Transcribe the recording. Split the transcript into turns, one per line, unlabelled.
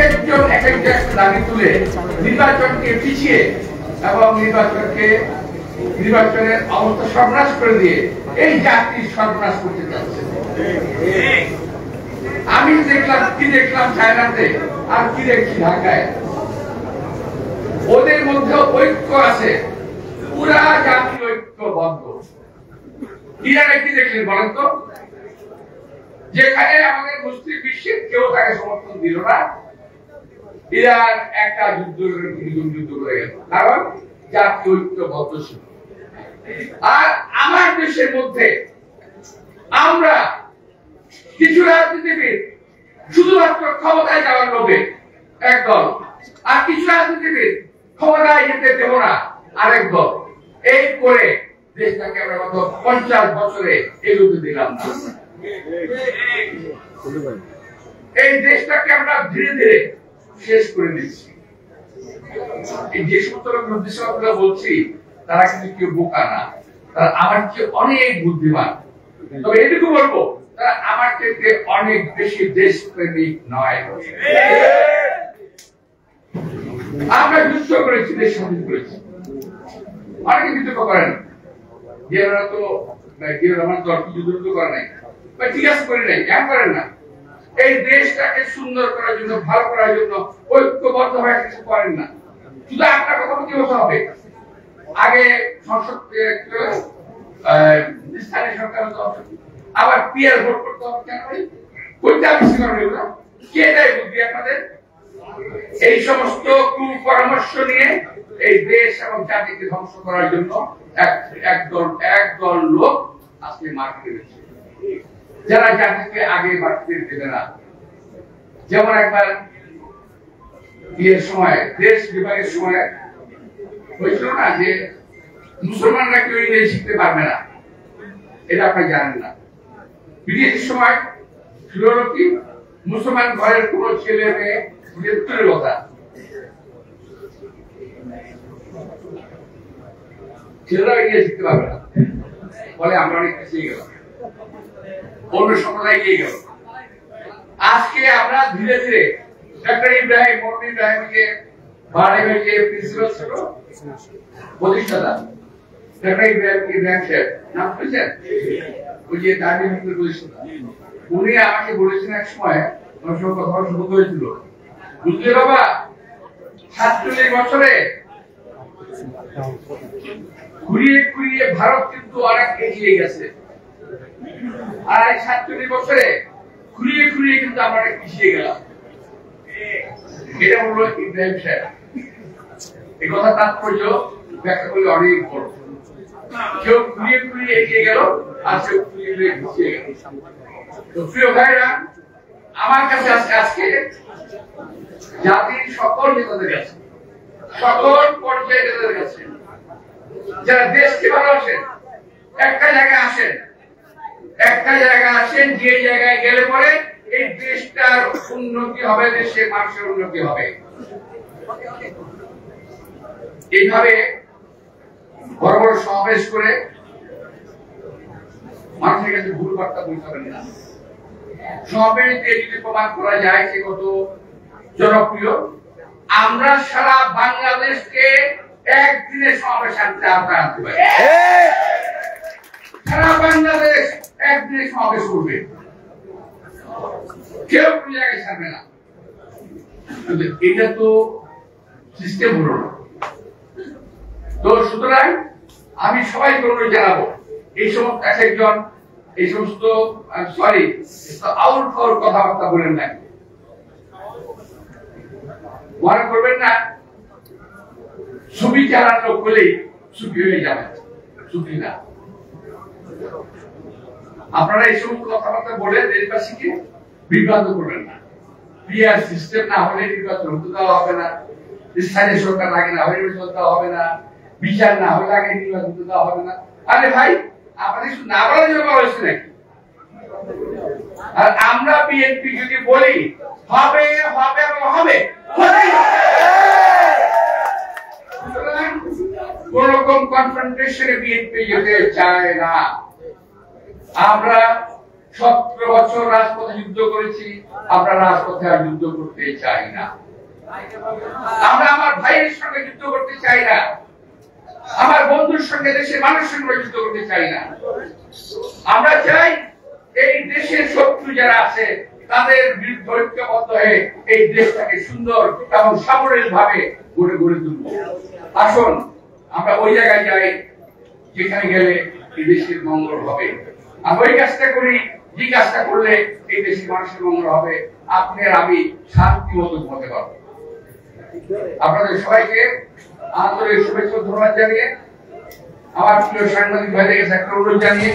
একজন একটা দাবি তুলে নির্বাচনকে পিছিয়ে এবং নির্বাচনের অবস্থা সর্বনাশ করে দিয়ে এই জাতির সর্বনাশ করতে যাচ্ছে। আমি দেখলাম চায়নাতে আর কি দেখছি ঢাকায়, ওদের মধ্যে ঐক্য আছে, পুরা জাতি ঐক্যবদ্ধ। ইরানে কি দেখলেন বলেন তো? যেখানে আমাদের মুসলিম বিশ্বের কেউ তাকে সমর্থন দিল না, ইরান একটা যুদ্ধ করে গেল, কারণ জাতি ঐক্যবদ্ধ ছিল। আর আমার দেশের মধ্যে আমরা কিছু রাজনীতিবিদ শুধুমাত্র ক্ষমতায় যাওয়ার লোভে একদল, আর কিছু রাজনীতিবিদ ক্ষমতায় যেতে দেব না আরেক দল, এই করে দেশটাকে আমরা গত 50 বছরে এগোতে দিলাম না। এই দেশটাকে আমরা ধীরে ধীরে শেষ করে দিচ্ছি। এই যে সমস্ত লোক বলছি তারা কিন্তু কেউ বোকা না, তারা আমার চেয়ে অনেক বুদ্ধিমান। তবে এটুকু বলবো, তারা আমার থেকে অনেক বেশি দেশপ্রেমিক নয়। আমরা যুদ্ধ করেছি, দেশ স্বাধীন করেছি, অনেকে যুদ্ধ করেন, যেরা তো আমার দলকে যুদ্ধ করে নাই, ঠিক আছে করে নাই, কেন করেন না? এই দেশটাকে সুন্দর করার জন্য, ভালো করার জন্য ঐক্যবদ্ধ হয়ে কিছু করেন না। শুধু একটা কথা কি বলতে হবে, আগে সংসদ স্থানীয় সরকার হতে হবে, আবার পিয়ার ভোট করতে হবে, কেন করতে আবিষ্কার হইল না? কে দেয় বুদ্ধি আপনাদের? এই সমস্ত কুপরামর্শ নিয়ে এই দেশ এবং জাতিকে ধ্বংস করার জন্য একদল লোক আজকে মার্কেটে রয়েছে, যারা জাতিকে আগে বাড়তে দেবে না। যেমন একবার বিয়ের সময়, দেশ বিভাগের সময় হয়েছিল না যে মুসলমানরা কেউ ইংরেজি শিখতে পারবে না, এটা আপনি জানেন না। ব্রিটিশের সময় ছিল কি, মুসলমান ঘরের কোন ছেলে মেয়ে দূরের কথা, ছেলেরা ইংরেজি শিখতে পারবে না, বলে আমরা অনেক পিছিয়ে গেলাম, অন্য সম্প্রদায় এগিয়ে গেল। আজকে আমরা ধীরে ধীরে ডক্টর ইব্রাহিমকে বাড়াইবের যে প্রিন্সিপাল ছিল, প্রতিষ্ঠাতা ডক্টর ইব্রাহিম সাহেব, নাম শুনেছেন? ওই যে দার্মিক প্রতিষ্ঠাতা, উনি আমাকে বলেছেন এক সময়, আমার সঙ্গে কথা শুরু হয়েছিল, বুঝলে বাবা 47 বছরে ঘুরিয়ে ঘুরিয়ে ভারত কিন্তু অনেক এগিয়ে গেছে, আর এই 47 বছরে ঘুরিয়ে ঘুরিয়ে কিন্তু আমরা অনেক পিছিয়ে গেলাম। এটা হলো ইব্রাহিম সাহেব। এই কথা তাৎপর্য ব্যাখ্যা করলে অনেক বড়। কেউ ঘুরিয়ে ঘুরিয়ে এগিয়ে গেল, আর কেউ ঘুরিয়ে ঘুরিয়ে পিছিয়ে গেল। তো প্রিয় ভাইরা, আমার কাছে আজকে জাতির সকল নেতাদের কাছে, সকল পর্যায়ের নেতাদের কাছে, যারা দেশকে ভালোবাসেন, একটা জায়গায় আসেন, যে জায়গায় গেলে পরে এই দেশটার উন্নতি হবে, দেশের মানুষের উন্নতি হবে। এইভাবে বড় বড় সমাবেশ করে মানুষের কাছে ভুল বার্তা পৌঁছাবেন না। সমাবেশ দিয়ে যদি প্রমাণ করা যায় সে কত জনপ্রিয়, আমরা সারা বাংলাদেশকে একদিনের সমাবেশ আনতে আমরা আনতে পারি। সারা বাংলাদেশ একদিনে সমাবেশ করবে, কেউ কোন জায়গায় ছাড়বে না। এটা তো সিস্টেম হলো না। তো সুতরাং আমি সবাইকে অনুরোধ জানাবো, এই সমস্ত একজন এই সমস্ত আউট ফাউল কথাবার্তা বলেন না, মনে করবেন না ছবি চালার লোক বলেই সুখী হয়ে যাবে, সুখী না। আপনারা এই সমস্ত কথাবার্তা বলে দেশবাসীকে বিভ্রান্ত করবেন না। পিআর সিস্টেম না হলে নির্বাচন হতে দেওয়া হবে না, স্থানীয় সরকার লাগে না হলে নির্বাচন দেওয়া হবে না, বিচার না হলে আগে নির্বাচন দেওয়া হবে না। আরে ভাই, আপনাদের শুধু না বলার জন্য হয়েছে নাকি? আর আমরা বিএনপি যদি বলি হবে হবে এবং হবে, কোন রকম কনফ্রন্টেশনে বিএনপি যেতে চায় না। আমরা 17 বছর রাজপথে যুদ্ধ করেছি, আমরা রাজপথে আর যুদ্ধ করতে চাই না। আমরা আমার ভাইয়ের সঙ্গে যুদ্ধ করতে চাই না, আমার বন্ধুর সঙ্গে, দেশের মানুষের সঙ্গে যুদ্ধ করতে চাই না। আমরা চাই এই দেশের শত্রু যারা আছে তাদের বিরুদ্ধে ঐক্যবদ্ধ হয়ে এই দেশটাকে সুন্দর এবং সামরিক ভাবে গড়ে তুলব। আসুন আমরা ওই জায়গায় যাই যেখানে গেলে এই দেশের মঙ্গল হবে। আমরা ওই কাজটা করি যে কাজটা করলে এই দেশের মানুষের মঙ্গল হবে, আপনি আর আমি শান্তি মতো ঘুমাতে পারবো। আপনাদের সবাইকে আন্তরিক শুভেচ্ছা ধন্যবাদ জানিয়ে, আমার প্রিয় সাংবাদিক ভাইদের কাছে একটা অনুরোধ জানিয়ে